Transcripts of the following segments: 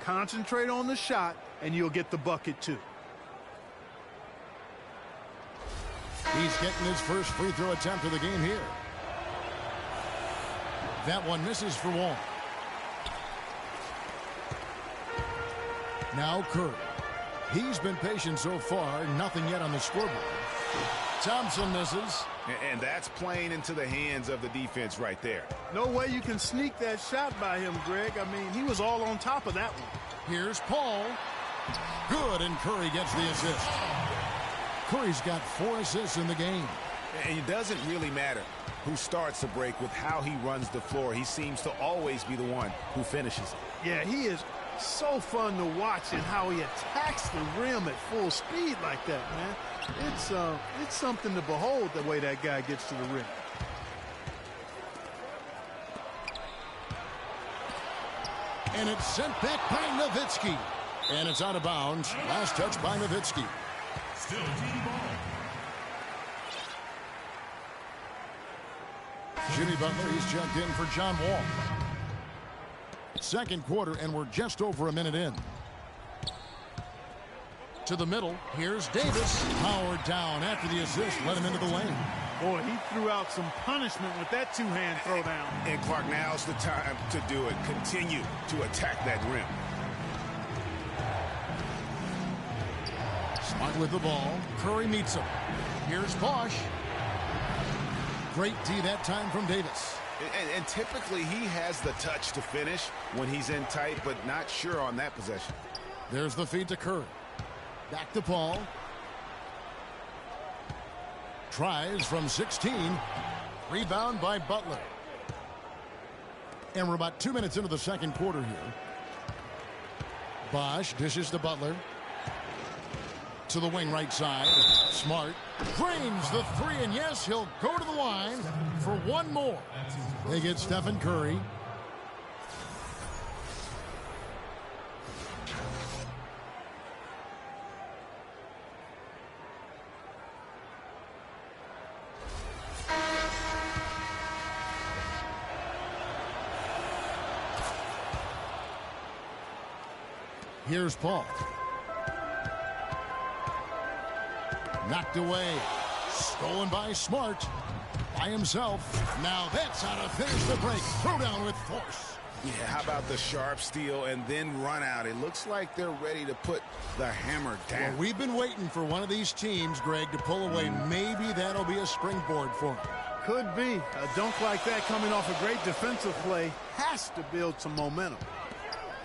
Concentrate on the shot, and you'll get the bucket, too. He's getting his first free throw attempt of the game here. That one misses for Wall. Now Curry. He's been patient so far. Nothing yet on the scoreboard. Thompson misses. And that's playing into the hands of the defense right there. No way you can sneak that shot by him, Greg. I mean, he was all on top of that one. Here's Paul. Good, and Curry gets the assist. Curry's got 4 assists in the game. And it doesn't really matter who starts the break with how he runs the floor. He seems to always be the one who finishes it. Yeah, he is so fun to watch and how he attacks the rim at full speed like that, man. It's something to behold the way that guy gets to the rim. And it's sent back by Nowitzki. And it's out of bounds. Last touch by Nowitzki. Still team ball. Jimmy Butler, he's jumped in for John Wall. Second quarter, and we're just over a minute in. To the middle, here's Davis. Powered down after the assist, let him into the lane. Boy, he threw out some punishment with that two-hand throwdown. And Clark, now's the time to do it. Continue to attack that rim. Smart with the ball. Curry meets him. Here's Bosch. Great D that time from Davis. And typically he has the touch to finish when he's in tight, but not sure on that possession. There's the feed to Curry. Back to Paul. Tries from 16. Rebound by Butler. And we're about 2 minutes into the second quarter here. Bosch dishes to Butler. To the wing right side. Smart. Drains the 3, and yes, he'll go to the line for one more. They get Stephen Curry. Here's Paul. Knocked away. Stolen by Smart. By himself. Now that's how to finish the break. Throw down with force. Yeah, how about the sharp steal and then run out? It looks like they're ready to put the hammer down. Well, we've been waiting for one of these teams, Greg, to pull away. Maybe that'll be a springboard for them. Could be. A dunk like that coming off a great defensive play has to build some momentum.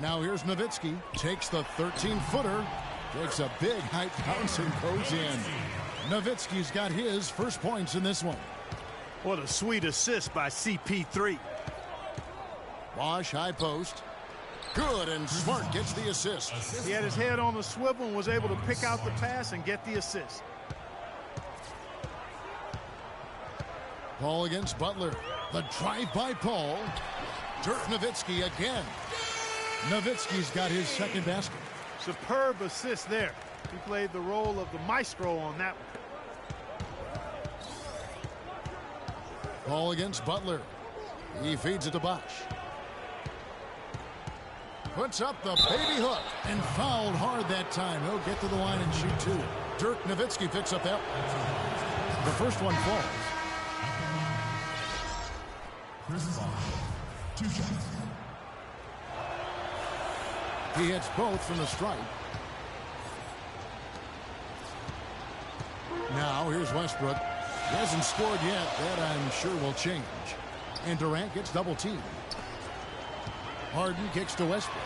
Now here's Nowitzki. Takes the 13-footer. Takes a big height bounce and goes in. Nowitzki's got his first points in this one. What a sweet assist by CP3. Bosch high post. Good, and Smart gets the assist. He had his head on the swivel and was able to pick out the pass and get the assist. Paul against Butler. The drive by Paul. Dirk Nowitzki again. Nowitzki's got his second basket. Superb assist there. He played the role of the maestro on that one. Paul against Butler. He feeds it to Bosch. Puts up the baby hook and fouled hard that time. He'll get to the line and shoot two. Dirk Nowitzki picks up that one. The first one falls. Chris Paul, 2 shots. He hits both from the stripe. Now here's Westbrook. He hasn't scored yet. That I'm sure will change. And Durant gets double teamed. Harden kicks to Westbrook.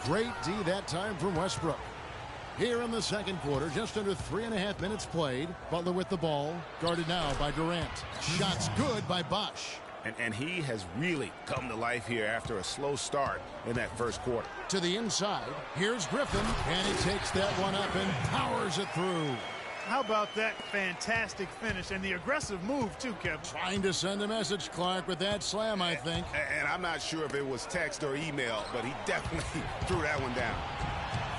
Great D that time from Westbrook. Here in the second quarter, just under 3.5 minutes played. Butler with the ball. Guarded now by Durant. Shots good by Bosch. And he has really come to life here after a slow start in that first quarter. To the inside, here's Griffin, and he takes that one up and powers it through. How about that fantastic finish and the aggressive move too, Kevin? Trying to send a message, Clark, with that slam, I think. And I'm not sure if it was text or email, but he definitely threw that one down.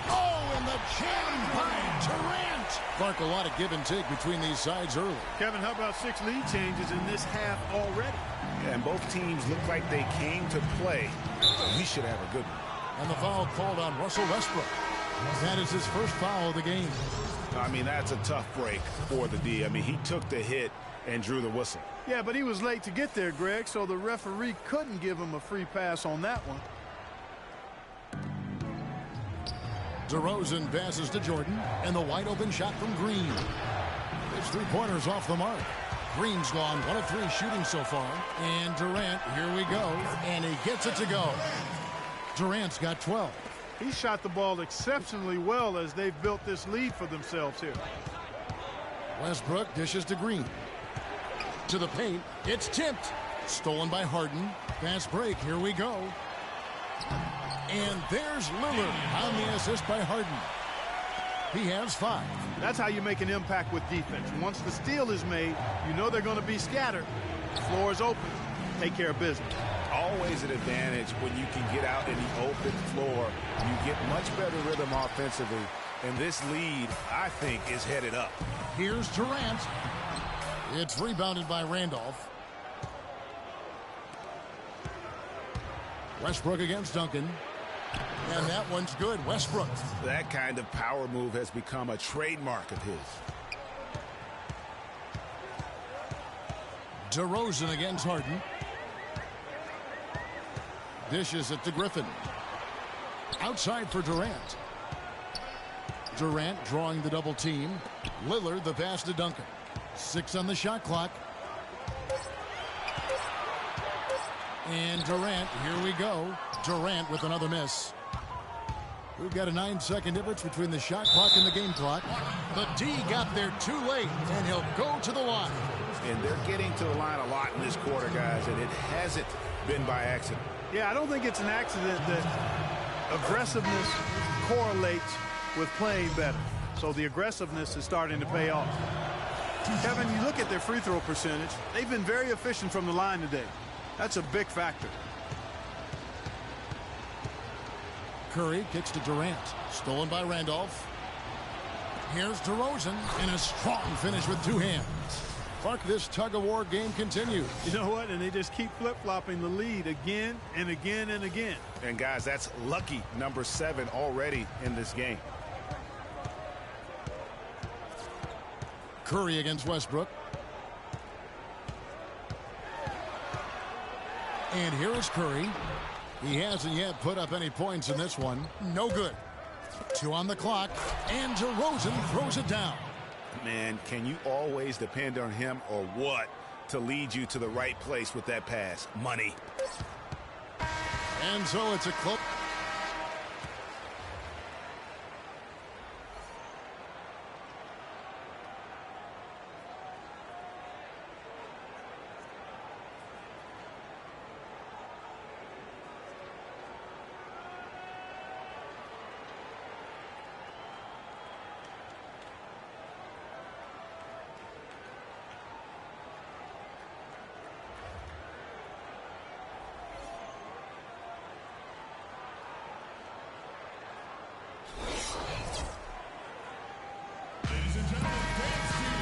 Oh, and the jam by Durant. Clark, a lot of give and take between these sides early. Kevin, how about 6 lead changes in this half already? Yeah, and both teams look like they came to play. So we should have a good one. And the foul called on Russell Westbrook. That is his first foul of the game. I mean, that's a tough break for the D. I mean, he took the hit and drew the whistle. Yeah, but he was late to get there, Greg, so the referee couldn't give him a free pass on that one. DeRozan passes to Jordan, and the wide open shot from Green. His three-pointers off the mark. Green's gone 1 of 3 shooting so far. And Durant, here we go, and he gets it to go. Durant's got 12. He shot the ball exceptionally well as they've built this lead for themselves here. Westbrook dishes to Green. To the paint, it's tipped. Stolen by Harden. Fast break, here we go. And there's Lillard on the assist by Harden. He has 5. That's how you make an impact with defense. Once the steal is made, you know they're going to be scattered. The floor is open. Take care of business. Always an advantage when you can get out in the open floor. You get much better rhythm offensively. And this lead, I think, is headed up. Here's Durant. It's rebounded by Randolph. Westbrook against Duncan. And that one's good. Westbrook. That kind of power move has become a trademark of his. DeRozan against Harden. Dishes it to Griffin. Outside for Durant. Durant drawing the double team. Lillard the pass to Duncan. 6 on the shot clock. And Durant, here we go. Durant with another miss. We've got a 9-second difference between the shot clock and the game clock. The D got there too late, and he'll go to the line. And they're getting to the line a lot in this quarter, guys, and it hasn't been by accident. Yeah, I don't think it's an accident that aggressiveness correlates with playing better. So the aggressiveness is starting to pay off. Kevin, you look at their free throw percentage. They've been very efficient from the line today. That's a big factor. Curry kicks to Durant. Stolen by Randolph. Here's DeRozan, and a strong finish with 2 hands. Clark, this tug-of-war game continues. You know what? And they just keep flip-flopping the lead again and again and again. And, guys, that's lucky number 7 already in this game. Curry against Westbrook. And here is Curry. He hasn't yet put up any points in this one. No good. 2 on the clock. And DeRozan throws it down. Man, can you always depend on him or what to lead you to the right place with that pass? Money. And so it's a close.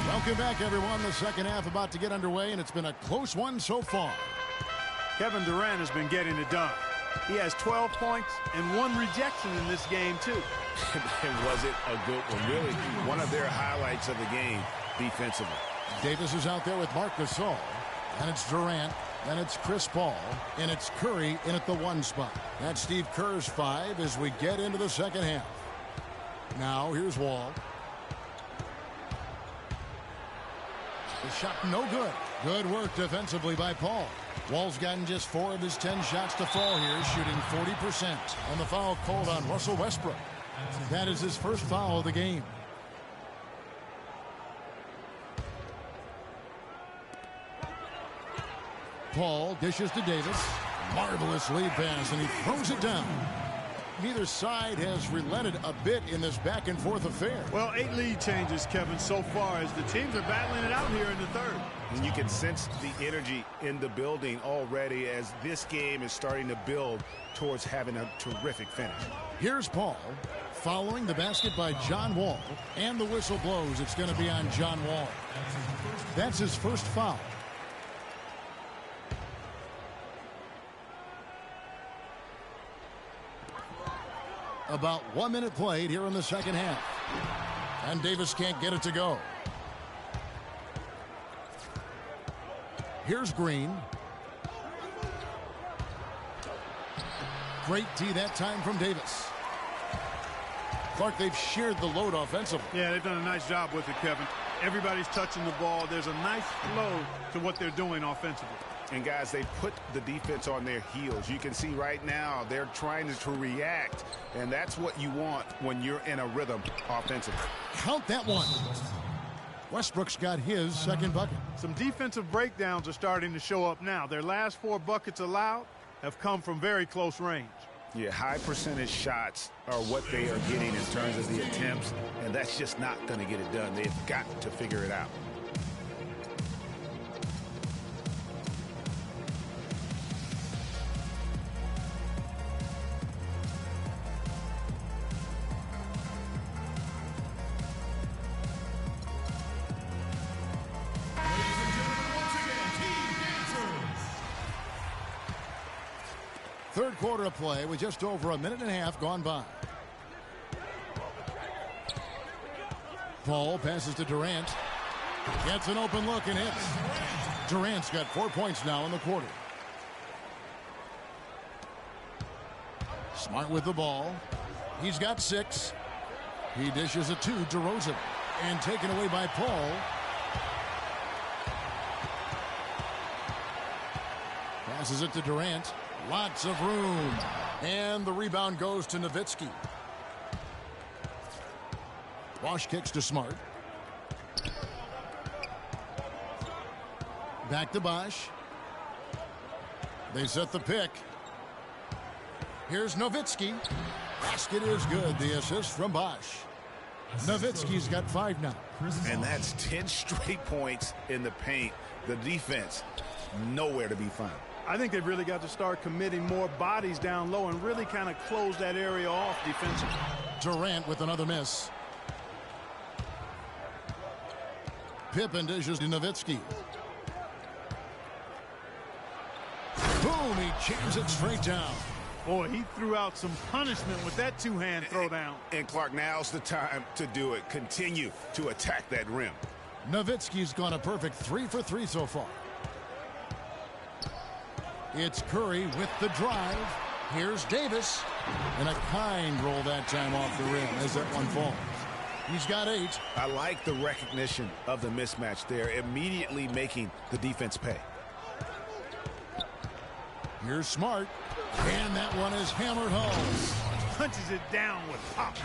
Welcome back, everyone. The second half about to get underway, and it's been a close one so far. Kevin Durant has been getting it done. He has 12 points and 1 rejection in this game, too. And was it a good one? Really, one of their highlights of the game defensively. Davis is out there with Marc Gasol. And it's Durant. Then it's Chris Paul. And it's Curry in at the 1 spot. That's Steve Kerr's 5 as we get into the second half. Now, here's Wall. The shot no good. Good work defensively by Paul. Wall's gotten just 4 of his 10 shots to fall here, shooting 40%. And the foul called on Russell Westbrook. That is his first foul of the game. Paul dishes to Davis. Marvelous lead pass, and he throws it down. Neither side has relented a bit in this back-and-forth affair. Well, 8 lead changes, Kevin, so far as the teams are battling it out here in the third. And you can sense the energy in the building already as this game is starting to build towards having a terrific finish. Here's Paul following the basket by John Wall. And the whistle blows. It's going to be on John Wall. That's his first foul. About 1 minute played here in the second half. And Davis can't get it to go. Here's Green. Great D that time from Davis. Clark, they've shared the load offensively. Yeah, they've done a nice job with it, Kevin. Everybody's touching the ball. There's a nice flow to what they're doing offensively. And, guys, they put the defense on their heels. You can see right now they're trying to react, and that's what you want when you're in a rhythm offensively. Count that one. Westbrook's got his second bucket. Some defensive breakdowns are starting to show up now. Their last 4 buckets allowed have come from very close range. Yeah, high percentage shots are what they are getting in terms of the attempts, and that's just not going to get it done. They've got to figure it out. Third quarter of play with just over a minute and a half gone by. Paul passes to Durant. Gets an open look and hits. Durant's got 4 points now in the quarter. Smart with the ball. He's got 6. He dishes it to DeRozan. And taken away by Paul. Passes it to Durant. Lots of room. And the rebound goes to Nowitzki. Bosch kicks to Smart. Back to Bosch. They set the pick. Here's Nowitzki. Basket is good. The assist from Bosch. Nowitzki's got 5 now. And that's 10 straight points in the paint. The defense, nowhere to be found. I think they've really got to start committing more bodies down low and really kind of close that area off defensively. Durant with another miss. Pippen dishes to Nowitzki. Boom, he jams it straight down. Boy, he threw out some punishment with that 2-hand throwdown. And Clark, now's the time to do it. Continue to attack that rim. Nowitzki's gone a perfect 3 for 3 so far. It's Curry with the drive. Here's Davis. And a kind roll that time off the rim as that one falls. He's got 8. I like the recognition of the mismatch there, immediately making the defense pay. Here's Smart. And that one is hammered home. Punches it down with pop.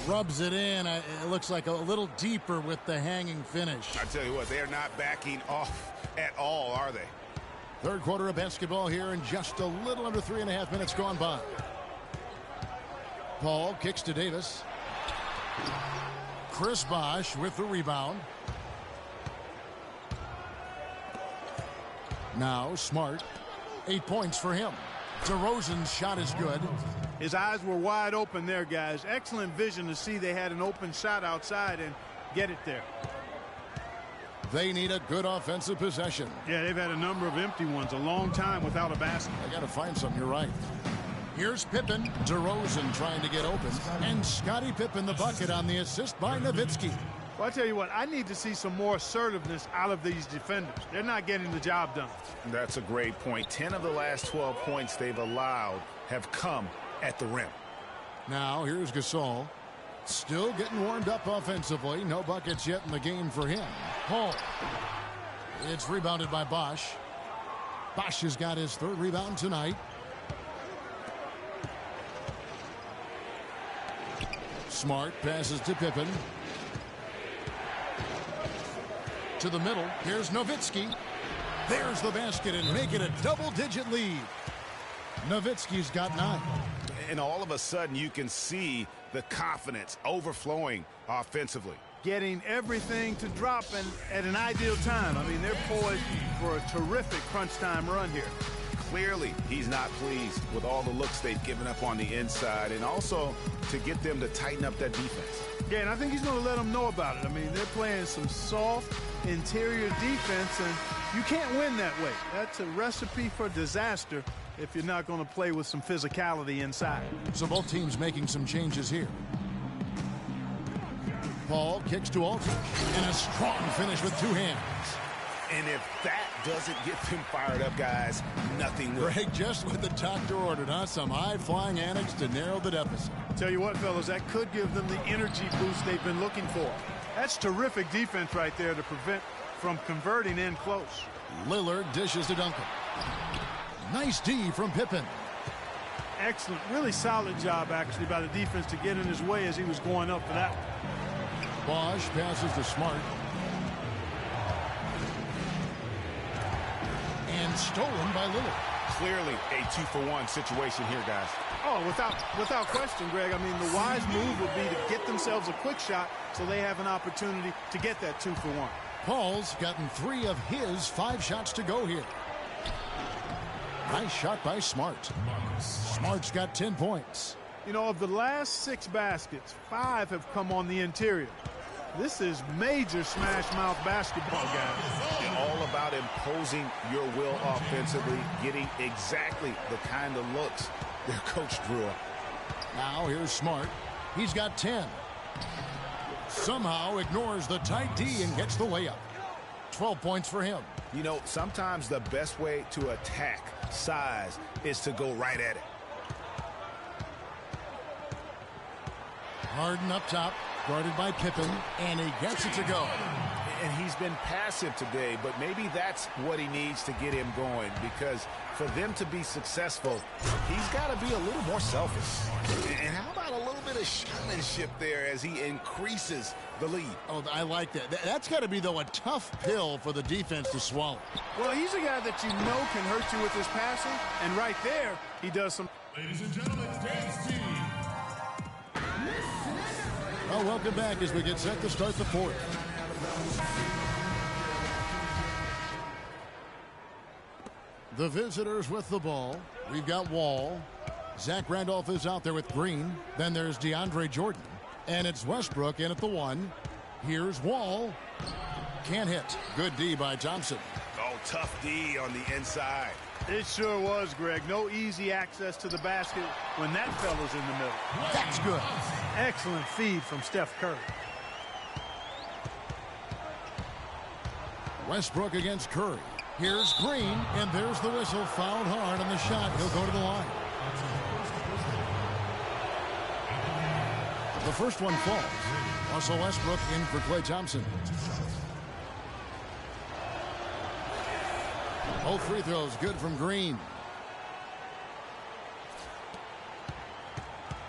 Rubs it in. It looks like a little deeper with the hanging finish. I tell you what, they're not backing off at all, are they? Third quarter of basketball here in just a little under 3.5 minutes gone by. Paul kicks to Davis. Chris Bosh with the rebound. Now Smart. 8 points for him. DeRozan's shot is good. His eyes were wide open there, guys. Excellent vision to see they had an open shot outside and get it there. They need a good offensive possession. Yeah, they've had a number of empty ones, a long time without a basket. I got to find something. You're right. Here's Pippen. DeRozan trying to get open. And Scottie Pippen the bucket on the assist by Nowitzki. Well, I tell you what, I need to see some more assertiveness out of these defenders. They're not getting the job done. That's a great point. 10 of the last 12 points they've allowed have come at the rim. Now here's Gasol. Still getting warmed up offensively. No buckets yet in the game for him. Paul. It's rebounded by Bosch. Bosch has got his 3rd rebound tonight. Smart passes to Pippen. To the middle. Here's Nowitzki. There's the basket and make it a double-digit lead. Nowitzki's got 9. And all of a sudden you can see the confidence overflowing offensively. Getting everything to drop and at an ideal time. I mean, they're poised for a terrific crunch time run here. Clearly, he's not pleased with all the looks they've given up on the inside, and also to get them to tighten up that defense. Yeah, and I think he's going to let them know about it. I mean, they're playing some soft interior defense, and you can't win that way. That's a recipe for disaster if you're not going to play with some physicality inside. So both teams making some changes here. Paul kicks to Aldridge, and a strong finish with two hands. And if that doesn't get them fired up, guys, nothing will. Greg, just what the doctor ordered, huh? Some high-flying antics to narrow the deficit. Tell you what, fellas, that could give them the energy boost they've been looking for. That's terrific defense right there to prevent from converting in close. Lillard dishes to Duncan. Nice D from Pippen. Excellent, really solid job, actually, by the defense to get in his way as he was going up for that one. Bosch passes to Smart. And stolen by Lillard. Clearly a 2-for-1 situation here, guys. Oh, without question, Greg. I mean, the wise move would be to get themselves a quick shot so they have an opportunity to get that 2-for-1. Paul's gotten 3 of his 5 shots to go here. Nice shot by Smart. Smart's got 10 points. You know, of the last 6 baskets, 5 have come on the interior. This is major smash-mouth basketball, guys. It's all about imposing your will offensively, getting exactly the kind of looks their coach drew up. Now here's Smart. He's got 10. Somehow ignores the tight D and gets the layup. 12 points for him. You know, sometimes the best way to attack size is to go right at it. Harden up top, guarded by Pippen, and he gets it to go. And he's been passive today, but maybe that's what he needs to get him going, because for them to be successful, he's got to be a little more selfish. And how about a little bit of showmanship there as he increases the lead? Oh, I like that. That's got to be, though, a tough pill for the defense to swallow. Well, he's a guy that you know can hurt you with his passing, and right there, he does some. Ladies and gentlemen, today's team. Well, welcome back as we get set to start the fourth. The visitors with the ball. We've got Wall. Zach Randolph is out there with Green. Then there's DeAndre Jordan. And it's Westbrook in at the 1. Here's Wall. Can't hit. Good D by Thompson. Oh, tough D on the inside. It sure was, Greg. No easy access to the basket when that fella's in the middle. That's good. Excellent feed from Steph Curry. Westbrook against Curry. Here's Green, and there's the whistle. Fouled hard on the shot. He'll go to the line. The first one falls. Russell Westbrook in for Klay Thompson. Both free throws good from Green.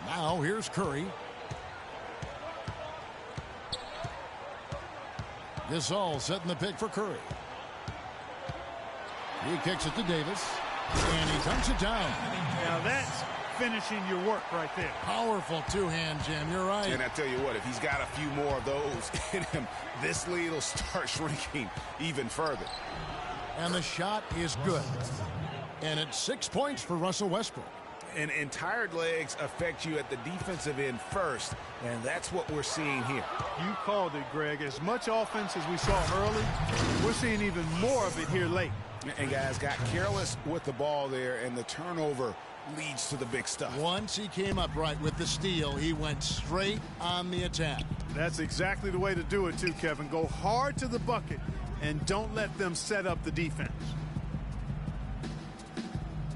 Now here's Curry. Gasol setting the pick for Curry. He kicks it to Davis, and he dunks it down. Now that's finishing your work right there. Powerful two-hand jam, you're right. And I tell you what, if he's got a few more of those in him, this lead will start shrinking even further. And the shot is good. And it's 6 points for Russell Westbrook. And tired legs affect you at the defensive end first, and that's what we're seeing here. You called it, Greg. As much offense as we saw early, we're seeing even more of it here late. And guys got careless with the ball there, and the turnover leads to the big stuff. Once he came up right with the steal, he went straight on the attack. That's exactly the way to do it, too, Kevin. Go hard to the bucket and don't let them set up the defense.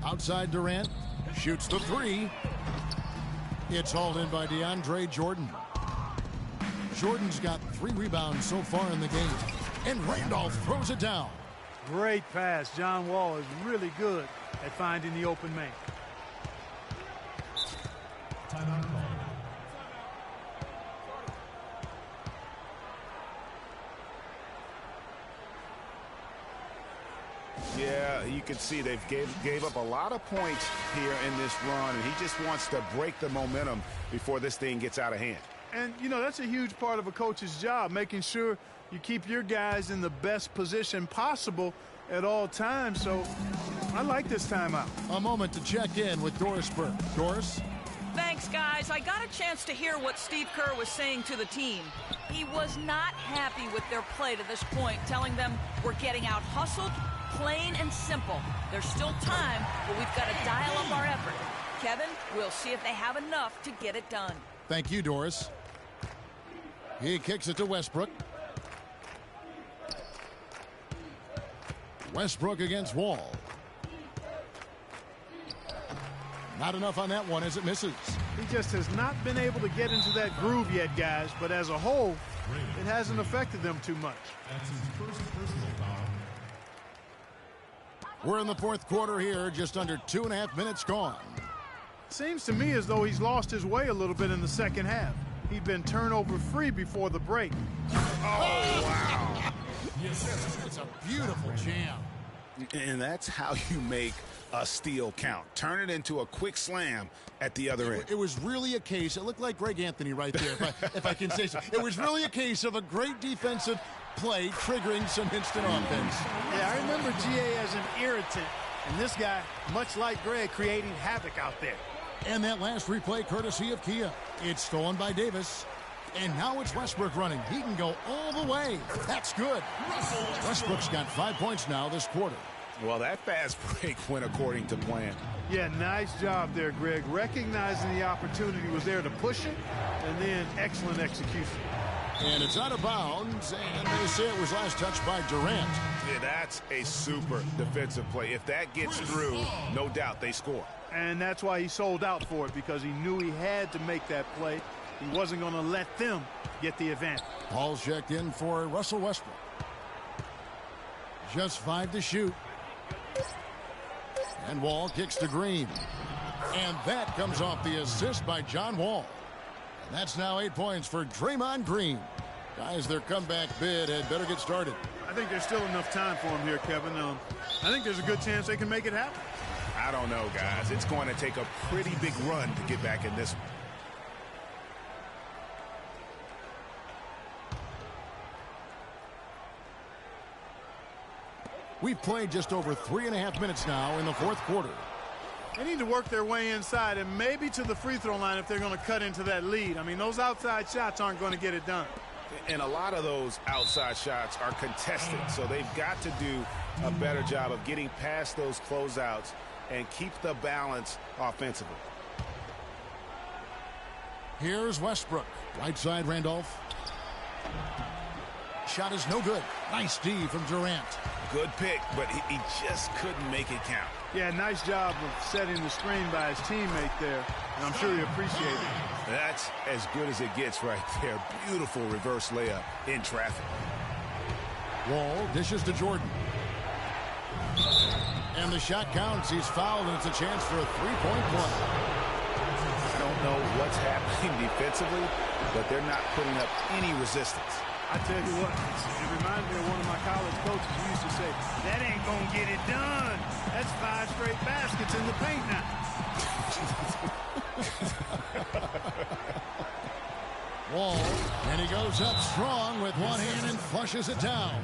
Outside Durant. Shoots the 3. It's hauled in by DeAndre Jordan. Jordan's got 3 rebounds so far in the game. And Randolph throws it down. Great pass. John Wall is really good at finding the open man. Timeout call. Yeah, you can see they've gave up a lot of points here in this run, and he just wants to break the momentum before this thing gets out of hand. And, you know, that's a huge part of a coach's job, making sure you keep your guys in the best position possible at all times. So I like this timeout. A moment to check in with Doris Burke. Doris? Thanks, guys. I got a chance to hear what Steve Kerr was saying to the team. He was not happy with their play to this point, telling them we're getting out-hustled Plain and simple. There's still time, but we've got to dial up our effort. Kevin, we'll see if they have enough to get it done. Thank you, Doris. He kicks it to Westbrook. Westbrook against Wall. Not enough on that one as it misses. He just has not been able to get into that groove yet, guys. But as a whole, it hasn't affected them too much. That's his first personal foul. We're in the fourth quarter here, just under 2.5 minutes gone. Seems to me as though he's lost his way a little bit in the second half. He'd been turnover free before the break. Oh, wow. It's a beautiful jam. And that's how you make a steal count. Turn it into a quick slam at the other end. It was really a case, it looked like Greg Anthony right there, if I can say so. It was really a case of a great defensive play triggering some instant offense. Yeah, I remember GA as an irritant. And this guy, much like Greg, creating havoc out there. And that last replay courtesy of Kia. It's stolen by Davis. And now it's Westbrook running. He can go all the way. That's good. Westbrook's got 5 points now this quarter. Well, that fast break went according to plan. Yeah, nice job there, Greg. Recognizing the opportunity was there to push it, and then excellent execution. And it's out of bounds, and they say it was last touched by Durant. Yeah, that's a super defensive play. If that gets through, no doubt they score. And that's why he sold out for it, because he knew he had to make that play. He wasn't going to let them get the advantage. Ball's checked in for Russell Westbrook. Just 5 to shoot. And Wall kicks to Green. And that comes off the assist by John Wall. And that's now 8 points for Draymond Green. Guys, their comeback bid had better get started. I think there's still enough time for him here, Kevin. I think there's a good chance they can make it happen. I don't know, guys. It's going to take a pretty big run to get back in this one. We've played just over 3.5 minutes now in the fourth quarter. They need to work their way inside and maybe to the free throw line if they're going to cut into that lead. I mean, those outside shots aren't going to get it done. And a lot of those outside shots are contested, so they've got to do a better job of getting past those closeouts and keep the balance offensively. Here's Westbrook. Right side, Randolph. Shot is no good. Nice D from Durant. Good pick, but he just couldn't make it count. Yeah, nice job of setting the screen by his teammate there, and I'm sure he appreciated it. That's as good as it gets right there. Beautiful reverse layup in traffic. Wall dishes to Jordan. And the shot counts. He's fouled, and it's a chance for a three-point play. I don't know what's happening defensively, but they're not putting up any resistance. I tell you what, it reminds me of one of my college coaches who used to say, that ain't going to get it done. That's 5 straight baskets in the paint now. Wall, and he goes up strong with one hand and flushes it down.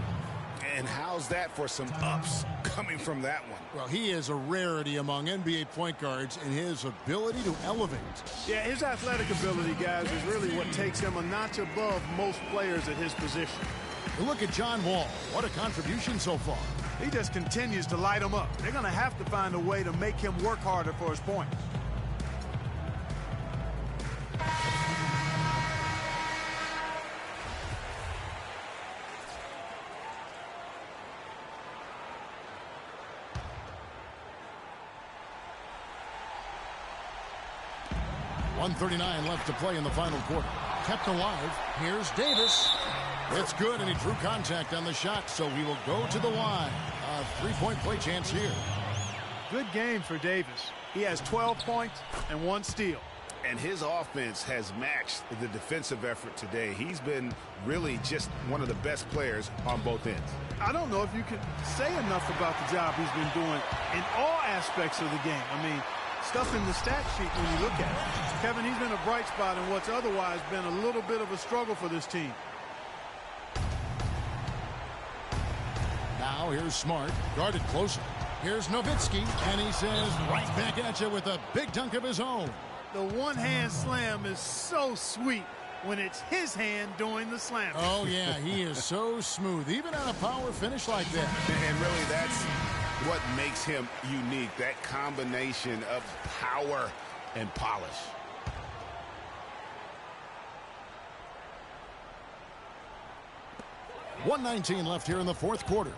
And how's that for some ups coming from that one? Well, he is a rarity among NBA point guards in his ability to elevate. Yeah, his athletic ability, guys, is really what takes him a notch above most players at his position. Look at John Wall. What a contribution so far. He just continues to light them up. They're going to have to find a way to make him work harder for his point. .139 left to play in the final quarter. Kept alive. Here's Davis. It's good, and he drew contact on the shot, so we will go to the line. A three-point play chance here. Good game for Davis. He has 12 points and 1 steal. And his offense has matched the defensive effort today. He's been really just one of the best players on both ends. I don't know if you can say enough about the job he's been doing in all aspects of the game. I mean, stuff in the stat sheet when you look at it. Kevin, he's been a bright spot in what's otherwise been a little bit of a struggle for this team. Now here's Smart, guarded closer. Here's Nowitzki, and he says right back at you with a big dunk of his own. The one-hand slam is so sweet when it's his hand doing the slam. Oh, yeah, he is so smooth, even on a power finish like that. And really, that's what makes him unique, that combination of power and polish. .119 left here in the fourth quarter.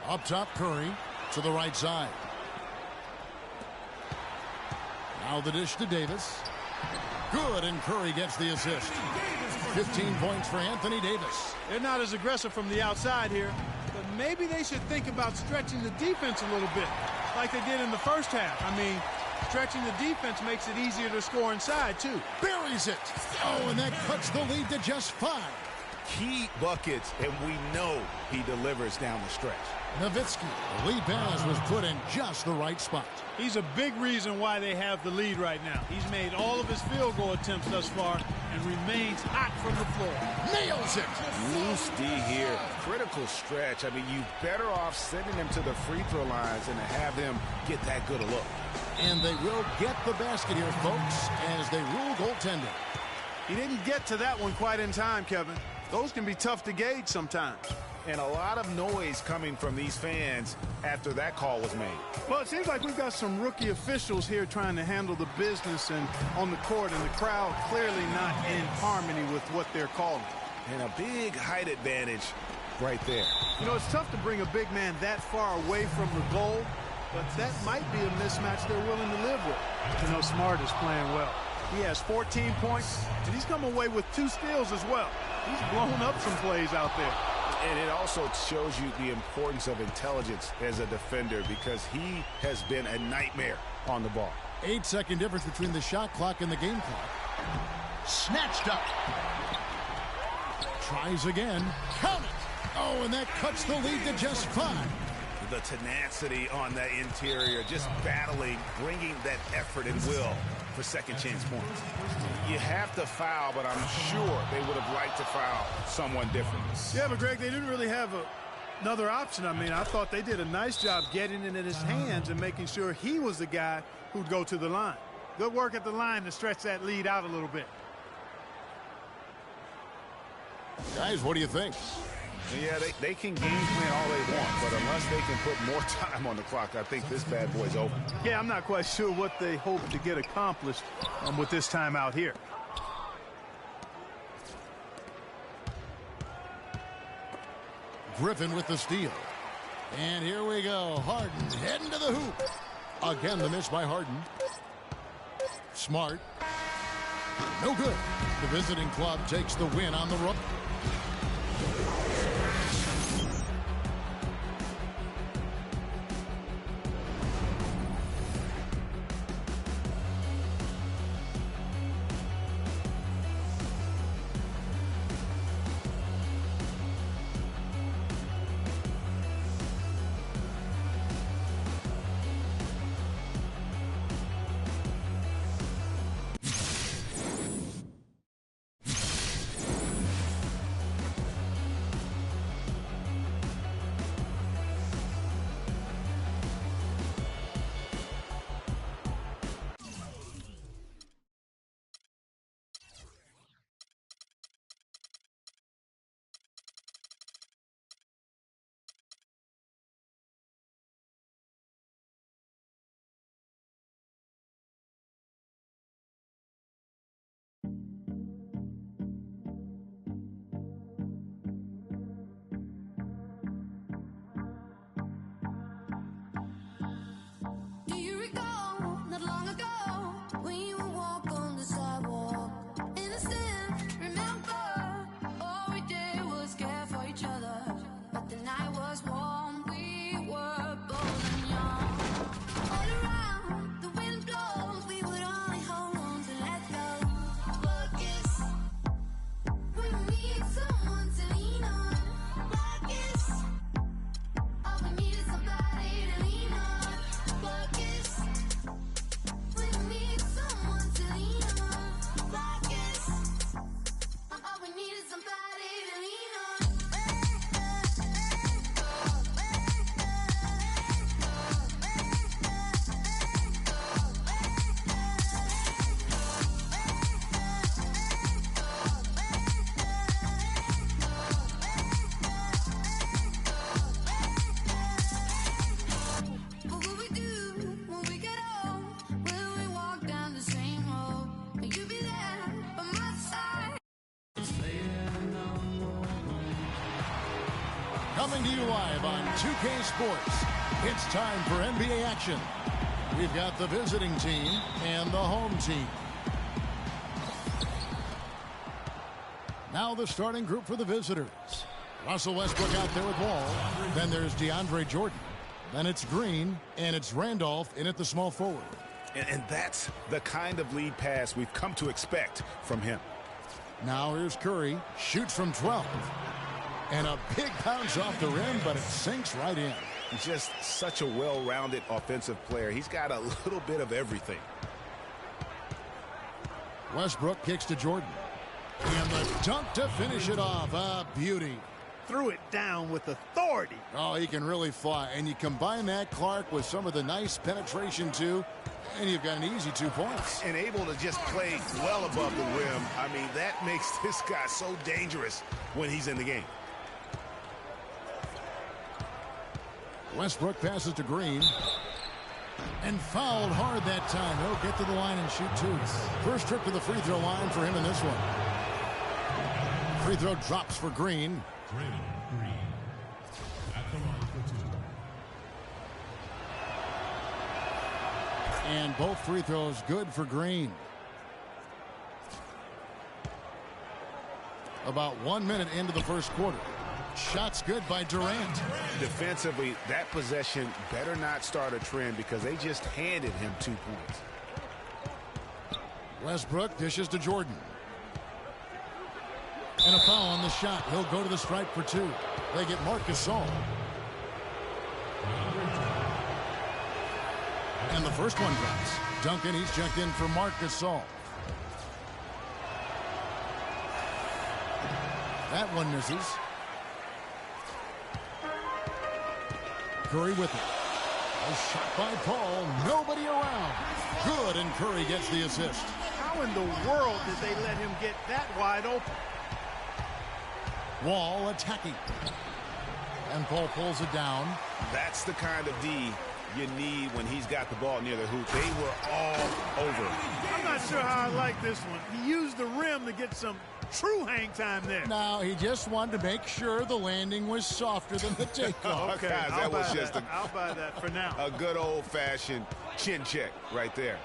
Up top, Curry to the right side. Now the dish to Davis. Good, and Curry gets the assist. 15 points for Anthony Davis. They're not as aggressive from the outside here, but maybe they should think about stretching the defense a little bit, like they did in the first half. I mean, stretching the defense makes it easier to score inside, too. Buries it. Oh, and that cuts the lead to just 5. Key buckets, and we know he delivers down the stretch. Nowitzki, the lead pass was put in just the right spot. He's a big reason why they have the lead right now. He's made all of his field goal attempts thus far and remains hot from the floor. Nails it. Loose D here. Critical stretch. I mean, you better off sending him to the free throw lines and to have him get that good a look. And they will get the basket here, folks, as they rule goaltending. He didn't get to that one quite in time, Kevin. Those can be tough to gauge sometimes. And a lot of noise coming from these fans after that call was made. Well, it seems like we've got some rookie officials here trying to handle the business and on the court, and the crowd clearly not in harmony with what they're calling. And a big height advantage right there. You know, it's tough to bring a big man that far away from the goal, but that might be a mismatch they're willing to live with. You know, Smart is playing well. He has 14 points, and he's come away with 2 steals as well. He's blown up some plays out there. And it also shows you the importance of intelligence as a defender, because he has been a nightmare on the ball. 8-second difference between the shot clock and the game clock. Snatched up. Tries again. Count it. Oh, and that cuts the lead to just 5. The tenacity on that interior, just battling, bringing that effort and will for second chance points. You have to foul, but I'm sure they would have liked to foul someone different. Yeah, but Greg, they didn't really have another option. I mean, I thought they did a nice job getting it in his hands and making sure he was the guy who'd go to the line. Good work at the line to stretch that lead out a little bit. Guys, what do you think? Yeah, they can game plan all they want, but unless they can put more time on the clock, I think this bad boy's over. Yeah, I'm not quite sure what they hope to get accomplished with this time out here. Griffin with the steal. And here we go. Harden heading to the hoop. Again, the miss by Harden. Smart. No good. The visiting club takes the win on the road. Coming to you live on 2K Sports, it's time for NBA action. We've got the visiting team and the home team. Now the starting group for the visitors. Russell Westbrook out there with Wall. Then there's DeAndre Jordan. Then it's Green, and it's Randolph in at the small forward. And that's the kind of lead pass we've come to expect from him. Now here's Curry. Shoots from 12. And a big bounce off the rim, but it sinks right in. He's just such a well-rounded offensive player. He's got a little bit of everything. Westbrook kicks to Jordan. And the dunk to finish it off. A beauty. Threw it down with authority. Oh, he can really fly. And you combine that, Clark, with some of the nice penetration, too, and you've got an easy 2 points. And able to just play well above the rim. I mean, that makes this guy so dangerous when he's in the game. Westbrook passes to Green. And fouled hard that time. He'll get to the line and shoot two. First trip to the free throw line for him in this one. Free throw drops for Green. Green. At the line for two. And both free throws good for Green. About 1 minute into the first quarter. Shots good by Durant. Defensively, that possession better not start a trend because they just handed him 2 points. Westbrook dishes to Jordan. And a foul on the shot. He'll go to the stripe for two. They get Marc Gasol. And the first one drops. Duncan, he's checked in for Marc Gasol. That one misses. Curry with it. A shot by Paul. Nobody around. Good, and Curry gets the assist. How in the world did they let him get that wide open? Wall attacking. And Paul pulls it down. That's the kind of D you need when he's got the ball near the hoop. They were all over him. I'm not sure how I like this one. He used the rim to get some true hang time there. No, he just wanted to make sure the landing was softer than the takeoff. Okay, Guys, that was just I'll buy that for now. a good old-fashioned chin check right there.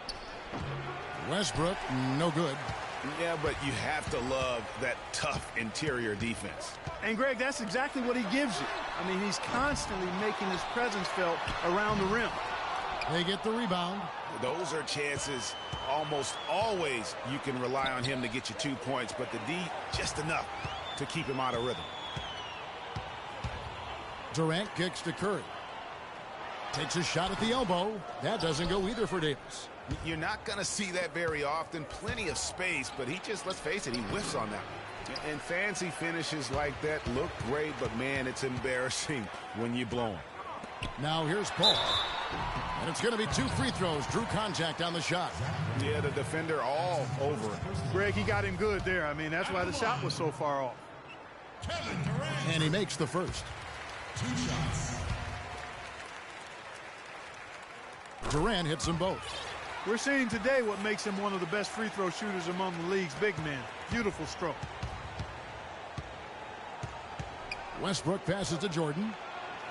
Westbrook, no good. Yeah, but you have to love that tough interior defense. And, Greg, that's exactly what he gives you. I mean, he's constantly making his presence felt around the rim. They get the rebound. Those are chances almost always you can rely on him to get you 2 points, but the D just enough to keep him out of rhythm. Durant kicks to Curry. Takes a shot at the elbow. That doesn't go either for Davis. You're not going to see that very often. Plenty of space, but he just, let's face it, he whiffs on that. And fancy finishes like that look great, but, man, it's embarrassing when you blow them. Now here's Paul. And it's going to be 2 free throws. Drew contact on the shot. Yeah, the defender all over it. Greg, he got him good there. I mean, that's why the shot was so far off. And he makes the first. 2 shots. Durant hits them both. We're seeing today what makes him one of the best free throw shooters among the league's big men. Beautiful stroke. Westbrook passes to Jordan.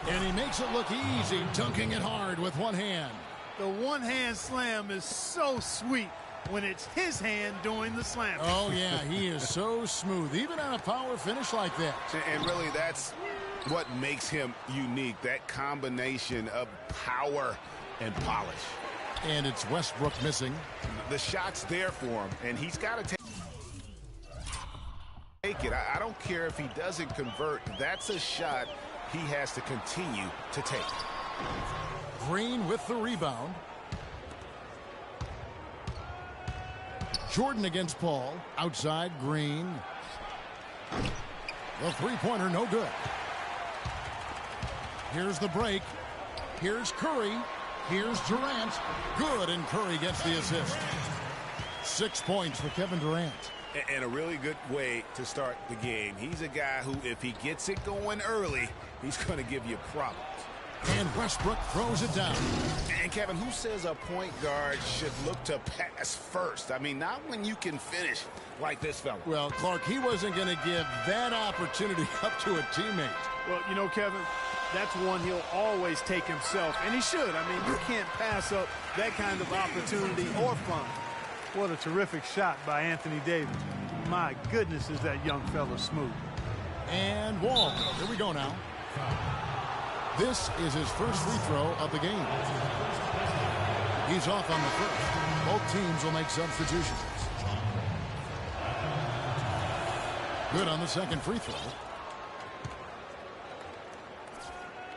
And he makes it look easy, dunking it hard with one hand. The one-hand slam is so sweet when it's his hand doing the slam. Oh, yeah, he is so smooth, even on a power finish like that. And really, that's what makes him unique, that combination of power and polish. And it's Westbrook missing. The shot's there for him, and he's got to take it. I don't care if he doesn't convert. That's a shot he has to continue to take. Green with the rebound. Jordan against Paul. Outside, Green. The three-pointer, no good. Here's the break. Here's Curry. Here's Durant. Good, and Curry gets the assist. 6 points for Kevin Durant. And a really good way to start the game. He's a guy who, if he gets it going early, he's going to give you problems. And Westbrook throws it down. And Kevin, who says a point guard should look to pass first? I mean, not when you can finish like this fella. Well, Clark, he wasn't going to give that opportunity up to a teammate. Well, you know, Kevin, that's one he'll always take himself, and he should. I mean, you can't pass up that kind of opportunity or fun. What a terrific shot by Anthony Davis. My goodness, is that young fella smooth. And Wall. Here we go now. This is his first free throw of the game. He's off on the first. Both teams will make substitutions. Good on the second free throw.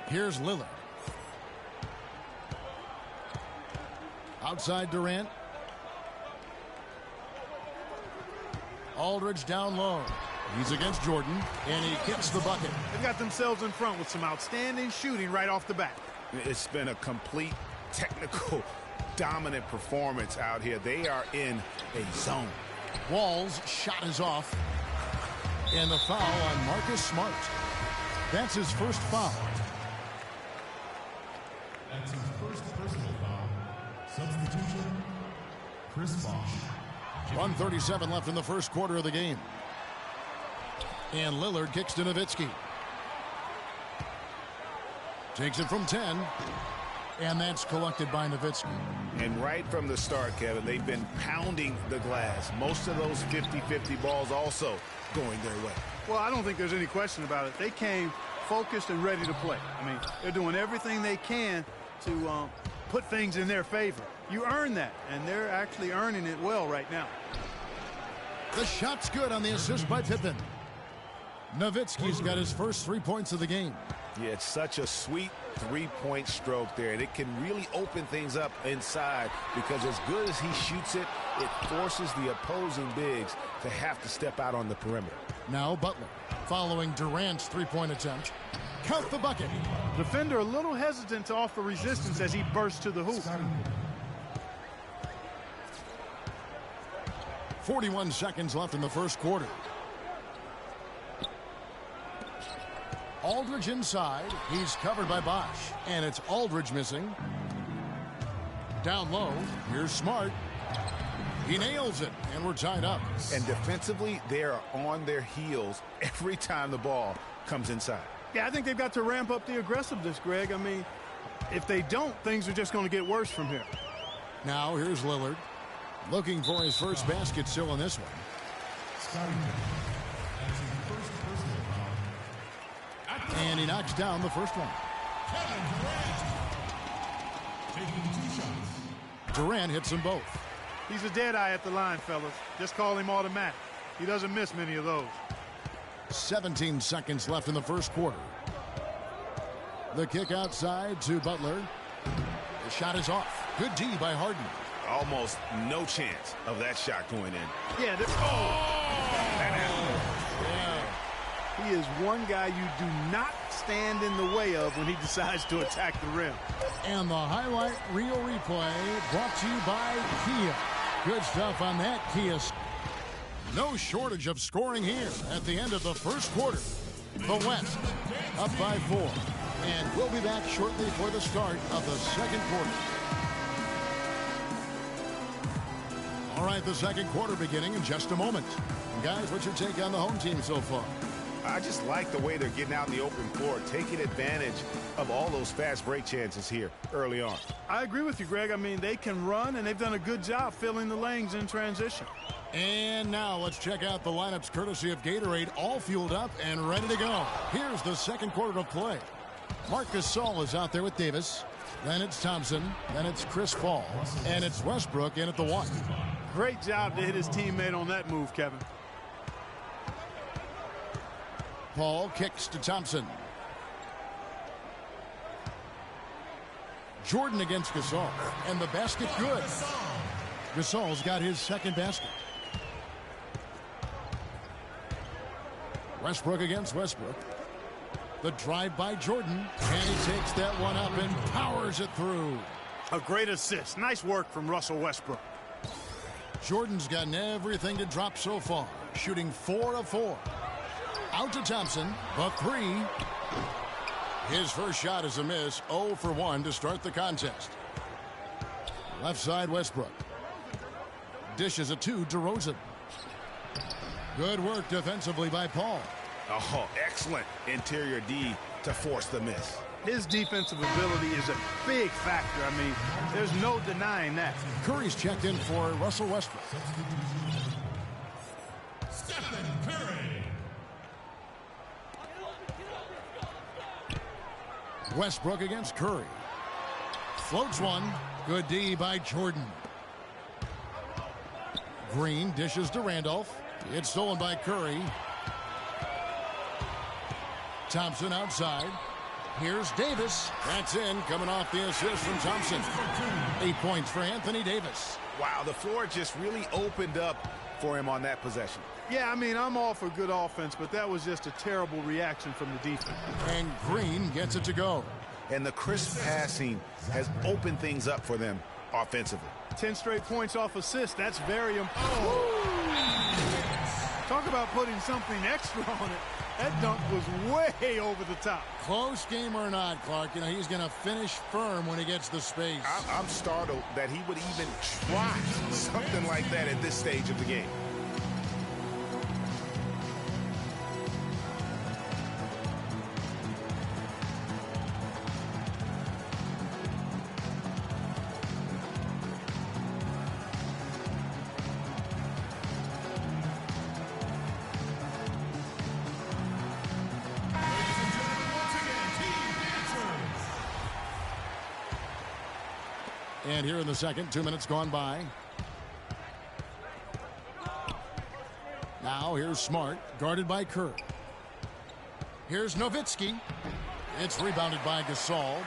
Here's Lillard. Outside Durant. Aldridge down low. He's against Jordan, and he gets the bucket. They've got themselves in front with some outstanding shooting right off the bat. It's been a complete technical dominant performance out here. They are in a zone. Wall's shot is off. And the foul on Marcus Smart. That's his first foul. That's his first personal foul. Substitution, Chris Bosh. 1:37 left in the first quarter of the game. And Lillard kicks to Nowitzki. Takes it from 10. And that's collected by Nowitzki. And right from the start, Kevin, they've been pounding the glass. Most of those 50-50 balls also going their way. Well, I don't think there's any question about it. They came focused and ready to play. I mean, they're doing everything they can to put things in their favor. You earn that, and they're actually earning it well right now. The shot's good on the assist by Pippen. Nowitzki's got his first 3 points of the game. Yeah, it's such a sweet three-point stroke there, and it can really open things up inside because as good as he shoots it, it forces the opposing bigs to have to step out on the perimeter. Now Butler, following Durant's three-point attempt. Count the bucket. Defender a little hesitant to offer resistance as he bursts to the hoop. 41 seconds left in the first quarter. Aldridge inside. He's covered by Bosh. And it's Aldridge missing. Down low. Here's Smart. He nails it. And we're tied up. And defensively, they are on their heels every time the ball comes inside. Yeah, I think they've got to ramp up the aggressiveness, Greg. I mean, if they don't, things are just going to get worse from here. Now here's Lillard. Looking for his first basket still in this one. That's his first personal foul. And he knocks down the first one. Kevin Durant taking 2 shots. Durant hits them both. He's a dead eye at the line, fellas. Just call him automatic. He doesn't miss many of those. 17 seconds left in the first quarter. The kick outside to Butler. The shot is off. Good D by Harden. Almost no chance of that shot going in. Yeah, he is one guy you do not stand in the way of when he decides to attack the rim. And the highlight reel replay brought to you by Kia. Good stuff on that Kia. No shortage of scoring here at the end of the first quarter. The West up by 4. And we'll be back shortly for the start of the second quarter. All right, the second quarter beginning in just a moment. Guys, what's your take on the home team so far? I just like the way they're getting out in the open floor, taking advantage of all those fast break chances here early on. I agree with you, Greg. I mean, they can run, and they've done a good job filling the lanes in transition. And now let's check out the lineups courtesy of Gatorade, all fueled up and ready to go. Here's the second quarter of play. Marc Gasol is out there with Davis. Then it's Thompson. Then it's Chris Paul. And it's Westbrook in at the 1. Great job to hit his teammate on that move, Kevin. Paul kicks to Thompson. Jordan against Gasol. And the basket good. Gasol's got his second basket. Westbrook against Westbrook. The drive by Jordan. And he takes that one up and powers it through. A great assist. Nice work from Russell Westbrook. Jordan's gotten everything to drop so far. Shooting 4 of 4. Out to Thompson. The 3. His first shot is a miss. 0 for 1 to start the contest. Left side, Westbrook. Dishes it to DeRozan. Good work defensively by Paul. Oh, excellent interior D to force the miss. His defensive ability is a big factor. I mean, there's no denying that. Curry's checked in for Russell Westbrook. Stephen Curry. Westbrook against Curry. Floats one. Good D by Jordan. Green dishes to Randolph. It's stolen by Curry. Thompson outside. Here's Davis. That's in, coming off the assist from Thompson. 8 points for Anthony Davis. Wow, the floor just really opened up for him on that possession. Yeah, I mean, I'm all for good offense, but that was just a terrible reaction from the defense. And Green gets it to go. And the crisp passing has opened things up for them offensively. 10 straight points off assist. That's very important. Talk about putting something extra on it. That dunk was way over the top. Close game or not, Clark, you know, he's going to finish firm when he gets the space. I'm startled that he would even try something like that at this stage of the game. And here in the second, 2 minutes gone by. Now here's Smart, guarded by Kerr. Here's Nowitzki. It's rebounded by Gasol.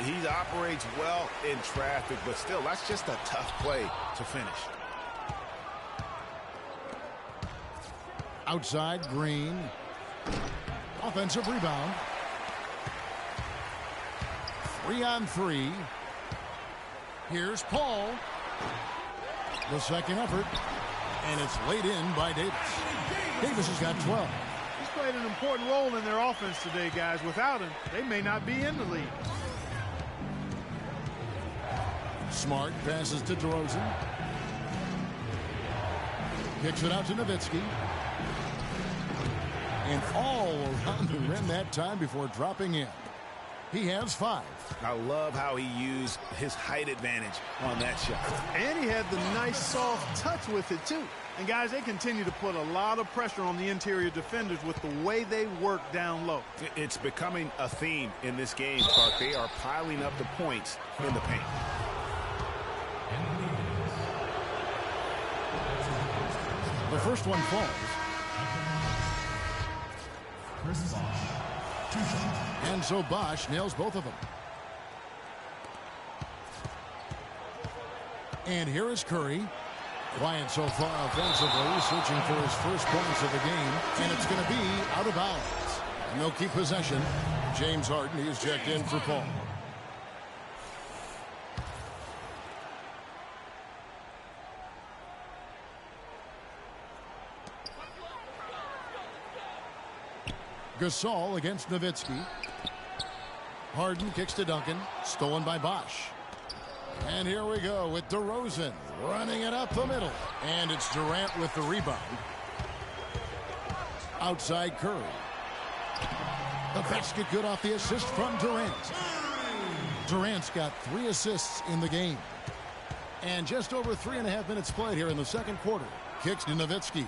He operates well in traffic, but still, that's just a tough play to finish. Outside, Green. Offensive rebound. 3-on-3. Here's Paul. The second effort. And it's laid in by Davis. Davis has got 12. He's played an important role in their offense today, guys. Without him, they may not be in the lead. Smart passes to DeRozan. Kicks it out to Nowitzki. And all around the rim that time before dropping in. He has 5. I love how he used his height advantage on that shot. And he had the nice soft touch with it, too. And, guys, they continue to put a lot of pressure on the interior defenders with the way they work down low. It's becoming a theme in this game, Clark. They are piling up the points in the paint. The first one falls. Chris Bosh. 2 shots. And so Bosh nails both of them. And here is Curry. Quiet so far offensively, searching for his first points of the game. And it's going to be out of bounds. And they'll keep possession. James Harden, he's checked in for Paul. Gasol against Nowitzki. Harden kicks to Duncan. Stolen by Bosh. And here we go with DeRozan running it up the middle. And it's Durant with the rebound. Outside Curry. The basket good off the assist from Durant. Durant's got 3 assists in the game. And just over 3.5 minutes played here in the second quarter. Kicks to Nowitzki.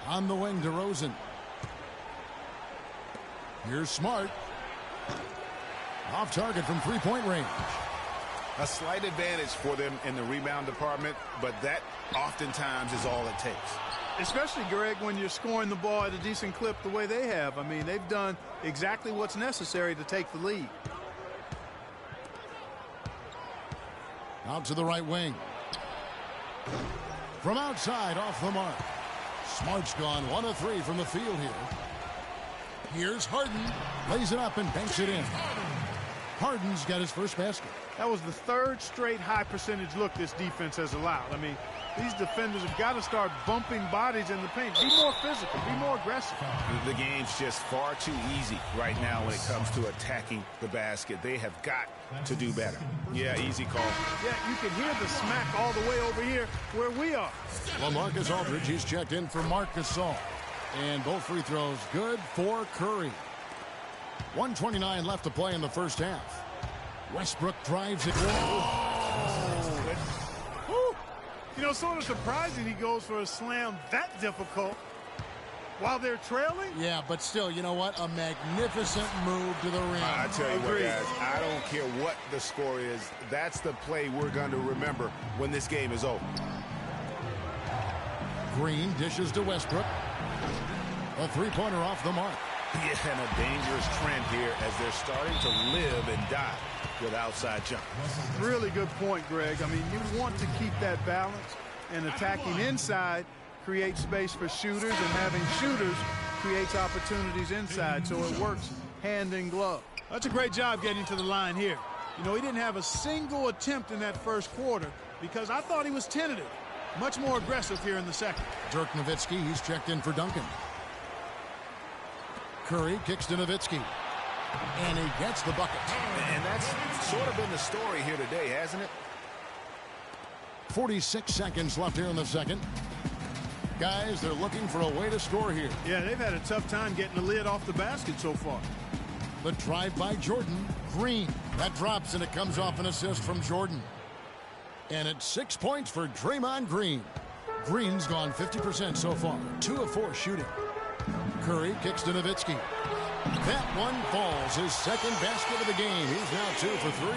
On the wing, DeRozan. Here's Smart. Off target from 3-point range. A slight advantage for them in the rebound department, but that oftentimes is all it takes. Especially, Greg, when you're scoring the ball at a decent clip the way they have. I mean, they've done exactly what's necessary to take the lead. Out to the right wing. From outside, off the mark. Smart's gone 1 of 3 from the field here. Here's Harden. Lays it up and banks it in. Harden's got his first basket. That was the third straight high percentage look this defense has allowed. I mean, these defenders have got to start bumping bodies in the paint. Be more physical. Be more aggressive. The game's just far too easy right now when it comes to attacking the basket. They have got to do better. Yeah, easy call. Yeah, you can hear the smack all the way over here where we are. LaMarcus Aldridge, he's checked in for Marc Gasol. And both free throws good for Curry. 1:29 left to play in the first half. Westbrook drives it. Woo. You know, sort of surprising he goes for a slam that difficult while they're trailing. Yeah, but still, you know what? A magnificent move to the rim. I tell you what, guys, I don't care what the score is. That's the play we're going to remember when this game is over. Green dishes to Westbrook. A three-pointer off the mark. Yeah, and a dangerous trend here as they're starting to live and die with outside jump. Really good point, Greg. I mean, you want to keep that balance, and attacking inside creates space for shooters, and having shooters creates opportunities inside, so it works hand in glove. That's a great job getting to the line here. You know, he didn't have a single attempt in that first quarter because I thought he was tentative. Much more aggressive here in the second. Dirk Nowitzki, he's checked in for Duncan. Curry kicks to Nowitzki. And he gets the bucket. And that's sort of been the story here today, hasn't it? 46 seconds left here in the second. Guys, they're looking for a way to score here. Yeah, they've had a tough time getting the lid off the basket so far. The drive by Jordan. Green. That drops, and it comes off an assist from Jordan. And it's 6 points for Draymond Green. Green's gone 50% so far. 2 of 4 shooting. Curry kicks to Nowitzki. That one falls. His second basket of the game. He's now 2 for 3.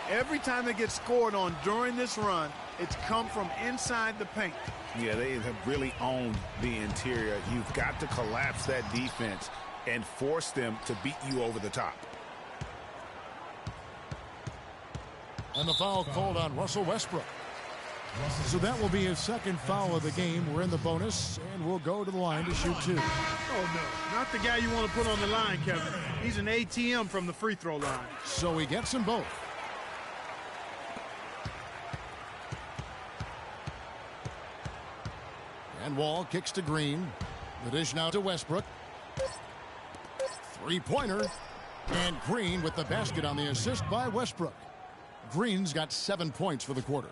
Every time they get scored on during this run, it's come from inside the paint. Yeah, they have really owned the interior. You've got to collapse that defense and force them to beat you over the top. And the foul called on Russell Westbrook. So that will be his second foul of the game. We're in the bonus, and we'll go to the line to shoot 2. Oh, no. Not the guy you want to put on the line, Kevin. He's an ATM from the free throw line. So he gets them both. And Wall kicks to Green. The dish now to Westbrook. Three-pointer. And Green with the basket on the assist by Westbrook. Green's got 7 points for the quarter.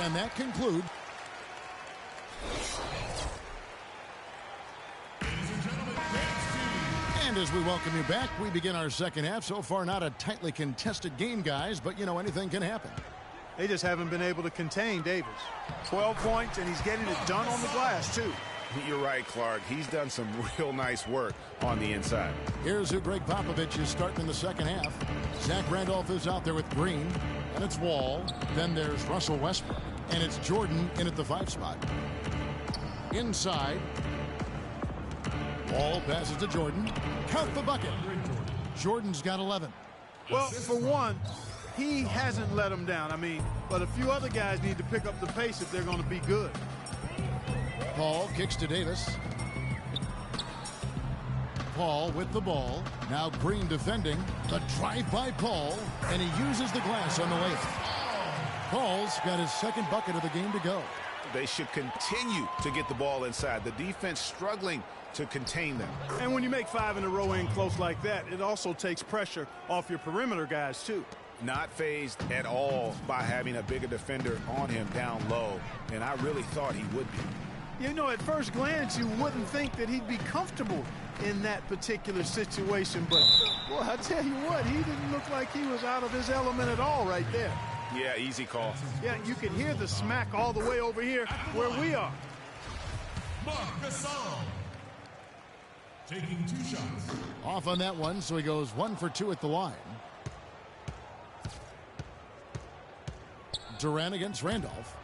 And that concludes. And as we welcome you back, we begin our second half. So far, not a tightly contested game, guys, but, you know, anything can happen. They just haven't been able to contain Davis. 12 points, and he's getting it done on the glass, too. You're right, Clark. He's done some real nice work on the inside. Here's who Greg Popovich is starting in the second half. Zach Randolph is out there with Green, and it's Wall. Then there's Russell Westbrook, and it's Jordan in at the 5 spot. Inside. Wall passes to Jordan. Count the bucket. Jordan's got 11. Well, for one, he hasn't let him down. I mean, but a few other guys need to pick up the pace if they're going to be good. Paul kicks to Davis. Paul with the ball. Now Green defending. The drive by Paul, and he uses the glass on the way. Paul's got his second bucket of the game to go. They should continue to get the ball inside. The defense struggling to contain them. And when you make 5 in a row in close like that, it also takes pressure off your perimeter guys, too. Not fazed at all by having a bigger defender on him down low, and I really thought he would be. You know, at first glance, you wouldn't think that he'd be comfortable in that particular situation, but, well, I tell you what, he didn't look like he was out of his element at all right there. Yeah, easy call. Yeah, you can hear the smack all the way over here where we are. Marc Gasol taking 2 shots. Off on that one, so he goes 1 for 2 at the line. Durant against Randolph.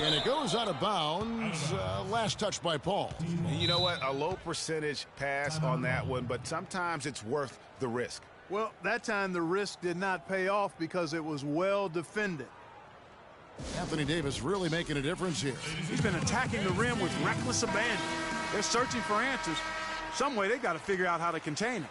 And it goes out of bounds. Last touch by Paul. You know what? A low percentage pass on that one, but sometimes it's worth the risk. Well, that time the risk did not pay off because it was well defended. Anthony Davis really making a difference here. He's been attacking the rim with reckless abandon. They're searching for answers. Some way they got to figure out how to contain him.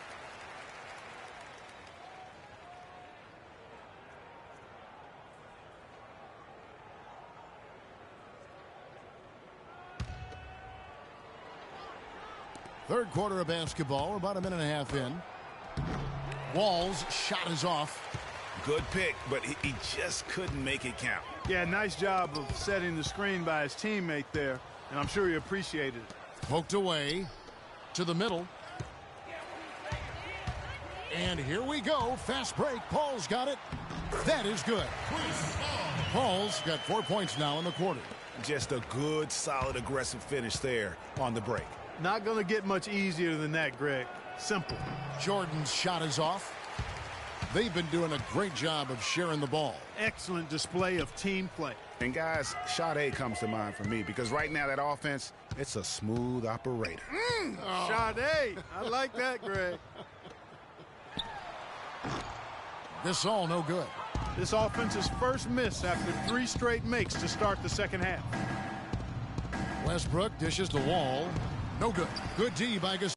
Third quarter of basketball, about a minute and a half in. Wall's shot is off. Good pick, but he just couldn't make it count. Yeah, nice job of setting the screen by his teammate there, and I'm sure he appreciated it. Poked away to the middle. And here we go. Fast break. Paul's got it. That is good. Paul's got 4 points now in the quarter. Just a good, solid, aggressive finish there on the break. Not going to get much easier than that, Greg. Simple. Jordan's shot is off. They've been doing a great job of sharing the ball. Excellent display of team play. And, guys, Sade comes to mind for me because right now that offense, it's a smooth operator. Sade. I like that, Greg. This all no good. This offense's first miss after 3 straight makes to start the second half. Westbrook dishes the Wall. No good. Good D by Gasol.